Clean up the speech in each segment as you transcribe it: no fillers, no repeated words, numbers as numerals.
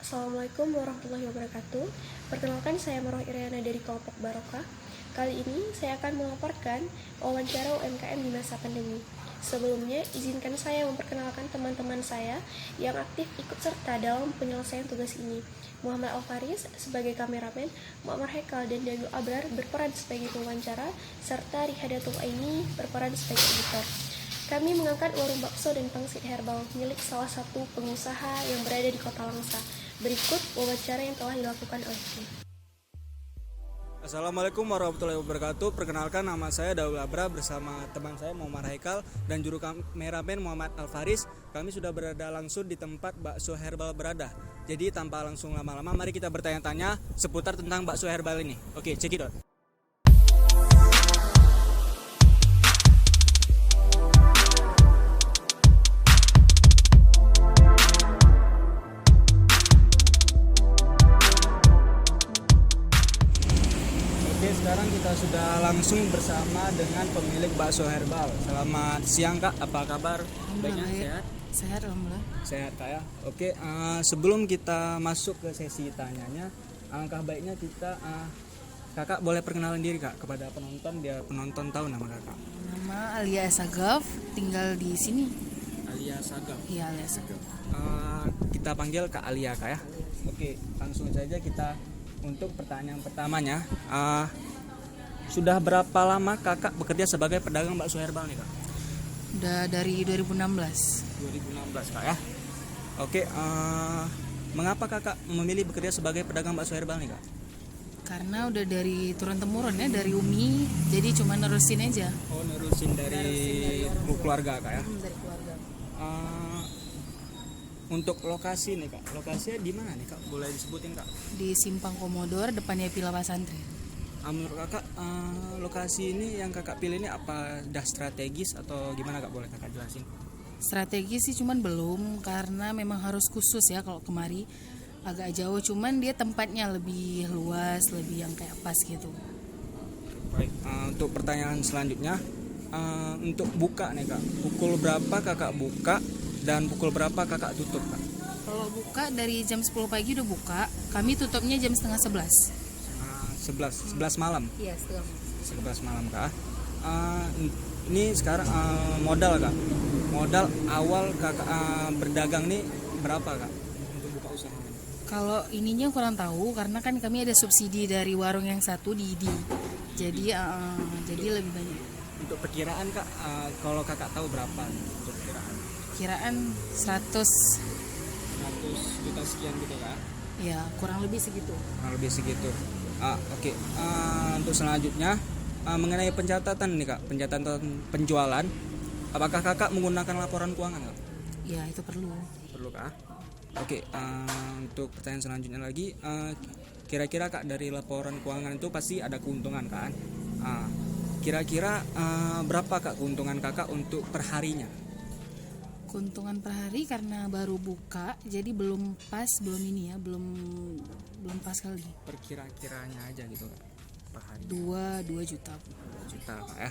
Assalamualaikum warahmatullahi wabarakatuh. Perkenalkan, saya Maroh Iriana dari kelompok Barokah. Kali ini saya akan melaporkan wawancara UMKM di masa pandemi. Sebelumnya, izinkan saya memperkenalkan teman-teman saya yang aktif ikut serta dalam penyelesaian tugas ini. Muhammad Al-Faris sebagai kameramen, Muammar Haikal dan Dayu Abrar berperan sebagai pewawancara, serta Rihadatul Aini berperan sebagai editor. Kami mengangkat warung bakso dan pangsit herbal milik salah satu pengusaha yang berada di Kota Langsa. Berikut wawancara yang telah dilakukan olehnya. Assalamualaikum warahmatullahi wabarakatuh. Perkenalkan, nama saya Daul Abra bersama teman saya Muammar Haikal dan juru kameramen Muhammad Al-Faris. Kami sudah berada langsung di tempat bakso herbal berada. Jadi tanpa langsung lama-lama, mari kita bertanya-tanya seputar tentang bakso herbal ini. Oke, check it out. Sekarang kita sudah langsung bersama dengan pemilik bakso herbal. Selamat siang Kak, apa kabar? Baiknya sehat? Sehat alhamdulillah. Sehat Kak ya. Oke, sebelum kita masuk ke sesi tanyanya, alangkah baiknya kita Kakak boleh perkenalan diri Kak kepada penonton, biar penonton tahu nama Kakak. Nama Alia Sagaf, tinggal di sini. Alia Sagaf. Iya, Alia Sagaf. Kita panggil Kak Alia Kak ya. Oke, langsung saja kita untuk pertanyaan pertamanya. Sudah berapa lama Kakak bekerja sebagai pedagang bakso herbal nih Kak? Udah dari 2016. 2016 Kak ya. Oke, mengapa Kakak memilih bekerja sebagai pedagang bakso herbal nih Kak? Karena udah dari turun temurun ya, dari Umi, jadi cuma nerusin aja. Oh, nerusin dari keluarga Kak ya. Dari keluarga. Untuk lokasi nih Kak, lokasinya di mana nih Kak? Boleh disebutin Kak? Di Simpang Komodor, depannya Villa Pasantren. Menurut Kakak, lokasi ini yang Kakak pilih ini apa dah strategis atau gimana Kak? Boleh Kakak jelasin? Strategi sih cuman belum, karena memang harus khusus ya kalau kemari. Agak jauh, cuman dia tempatnya lebih luas, lebih yang kayak pas gitu. Baik, untuk pertanyaan selanjutnya, untuk buka nih Kak, pukul berapa Kakak buka dan pukul berapa Kakak tutup Kak? Kalau buka dari jam 10 pagi udah buka, kami tutupnya jam setengah 11. 11 malam. Iya, setengah 11 malam Kak. Ini sekarang modal Kak. Modal awal Kakak berdagang nih berapa Kak untuk buka usaha ini? Kalau ininya kurang tahu, karena kan kami ada subsidi dari warung yang satu di IDI. Jadi lebih banyak. Untuk perkiraan Kak, kalau Kakak tahu berapa untuk perkiraan? Kiraan 100 juta sekian gitu Kak. ya, kurang lebih segitu. Kurang lebih segitu. Oke. Untuk selanjutnya, mengenai pencatatan nih Kak, pencatatan penjualan, apakah Kakak menggunakan laporan keuangan Kak? Ya, itu perlu. Perlu Kak. Oke, untuk pertanyaan selanjutnya lagi, kira-kira Kak, dari laporan keuangan itu pasti ada keuntungan kan? Kira-kira berapa Kak keuntungan Kakak untuk perharinya? Keuntungan per hari karena baru buka, jadi belum ini ya, belum pas kali. Perkira-kiranya aja gitu Kak, per hari. 2 juta. 2 juta Kak ya.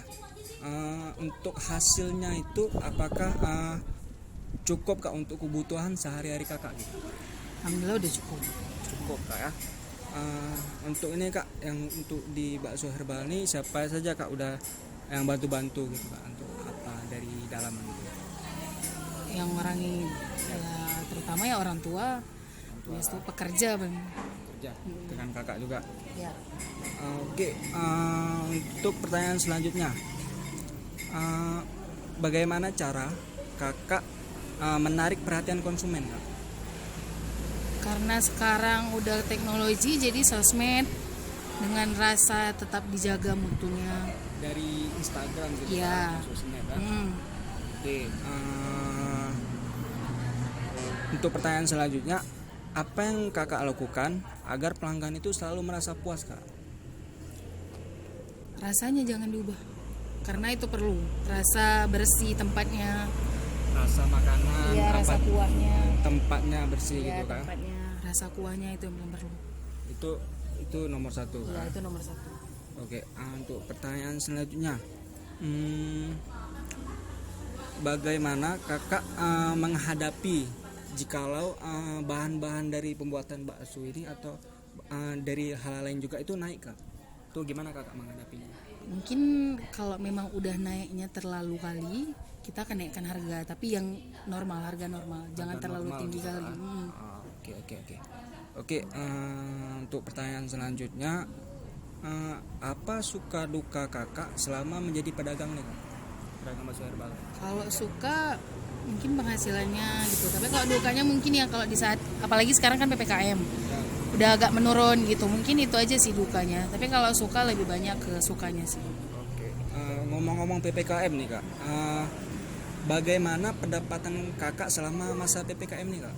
Untuk hasilnya itu apakah cukup Kak untuk kebutuhan sehari-hari Kakak gitu? Alhamdulillah udah cukup. Cukup Kak ya. Untuk ini Kak, yang untuk di bakso herbal ini siapa saja Kak udah yang bantu-bantu gitu Kak, untuk apa dari dalam gitu? Yang orang ini ya, terutama ya orang tua, terus tuh pekerja Bang. Kerja dengan Kakak juga. Ya. Oke, untuk pertanyaan selanjutnya, bagaimana cara Kakak menarik perhatian konsumen Kak? Karena sekarang udah teknologi, jadi sosmed dengan rasa tetap dijaga mutunya. Dari Instagram gitu Ya. Kak, sosmed Kak? Oke, untuk pertanyaan selanjutnya, apa yang Kakak lakukan agar pelanggan itu selalu merasa puas Kak? Rasanya jangan diubah, karena itu perlu. Rasa bersih tempatnya, Rasa makanan, ya, rasa kuahnya, tempatnya bersih ya, gitu Kak? tempatnya, rasa kuahnya itu yang paling perlu. Itu nomor satu Ya, Kak? itu nomor 1. Oke, untuk pertanyaan selanjutnya, bagaimana Kakak menghadapi jikalau bahan-bahan dari pembuatan bakso ini atau dari hal lain juga itu naik kak? Itu gimana kakak menghadapinya? Mungkin kalau memang udah naiknya terlalu kali, kita akan naikkan harga, tapi yang normal, harga normal, jangan terlalu Normal tinggi gitu, kali. Oke, untuk pertanyaan selanjutnya, apa suka duka kakak selama menjadi pedagang nih kak? Pedagang bakso herbal. Kalau suka mungkin penghasilannya gitu, tapi kalau dukanya mungkin ya kalau di saat, apalagi sekarang kan PPKM Ya, udah agak menurun gitu, mungkin itu aja sih dukanya. Tapi kalau suka lebih banyak ke sukanya sih. oke. Ngomong-ngomong PPKM nih kak, bagaimana pendapatan kakak selama masa PPKM nih kak?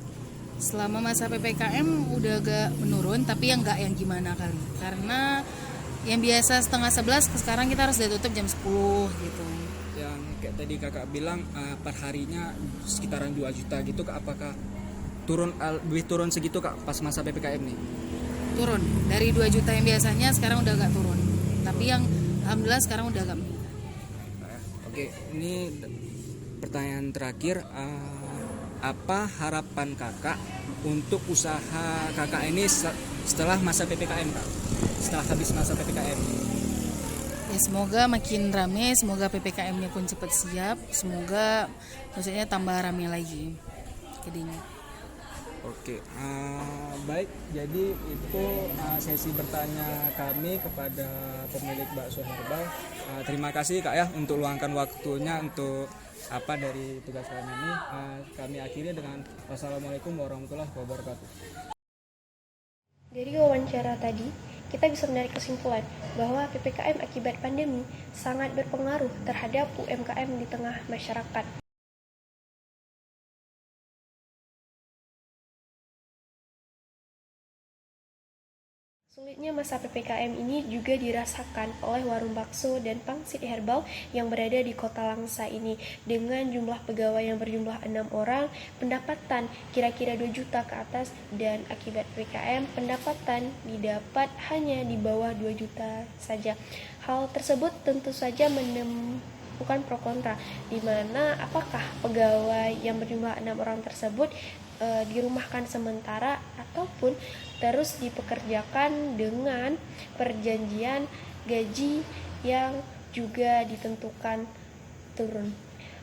Selama masa PPKM udah agak menurun, tapi yang nggak yang gimana kali, karena yang biasa setengah 11 sekarang kita harus udah tutup jam 10 gitu. Yang kayak tadi kakak bilang per harinya sekitaran 2 juta gitu kak, apakah lebih turun segitu kak pas masa PPKM nih? Turun dari 2 juta yang biasanya sekarang udah agak turun, tapi yang alhamdulillah sekarang udah agak meningkat. Oke, ini pertanyaan terakhir, apa harapan kakak untuk usaha kakak ini setelah masa PPKM kak? Setelah habis masa PPKM? Ya semoga makin rame, semoga PPKM-nya pun cepat siap, semoga maksudnya tambah rame lagi kedainya. Oke, baik. Jadi itu sesi bertanya kami kepada pemilik bakso herbal. Terima kasih kak ya untuk luangkan waktunya untuk dari tugas kami ini. Kami akhiri dengan wassalamualaikum warahmatullahi wabarakatuh. Dari wawancara tadi, kita bisa menarik kesimpulan bahwa PPKM akibat pandemi sangat berpengaruh terhadap UMKM di tengah masyarakat. Sulitnya masa PPKM ini juga dirasakan oleh warung bakso dan pangsit herbal yang berada di Kota Langsa ini. Dengan jumlah pegawai yang berjumlah 6 orang, pendapatan kira-kira 2 juta ke atas, dan akibat PPKM pendapatan didapat hanya di bawah 2 juta saja. Hal tersebut tentu saja bukan pro kontra, di mana apakah pegawai yang berjumlah 6 orang tersebut dirumahkan sementara ataupun terus dipekerjakan dengan perjanjian gaji yang juga ditentukan turun.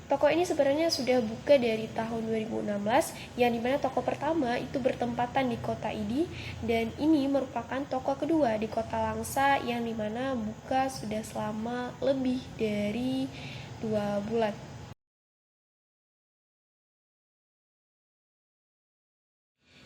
Toko ini sebenarnya sudah buka dari tahun 2016, yang dimana toko pertama itu bertempatan di kota Idi, dan ini merupakan toko kedua di Kota Langsa yang dimana buka sudah selama lebih dari 2 bulan.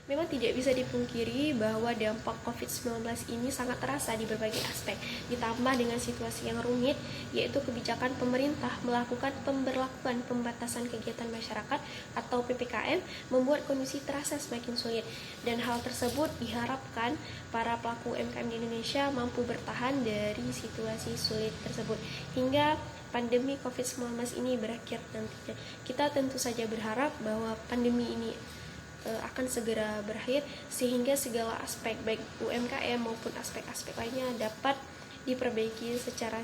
Memang tidak bisa dipungkiri bahwa dampak COVID-19 ini sangat terasa di berbagai aspek, ditambah dengan situasi yang rumit, yaitu kebijakan pemerintah melakukan pemberlakuan pembatasan kegiatan masyarakat atau PPKM membuat kondisi terasa semakin sulit. Dan hal tersebut diharapkan para pelaku UMKM di Indonesia mampu bertahan dari situasi sulit tersebut hingga pandemi COVID-19 ini berakhir nantinya. Kita tentu saja berharap bahwa pandemi ini akan segera berakhir sehingga segala aspek baik UMKM maupun aspek-aspek lainnya dapat diperbaiki secara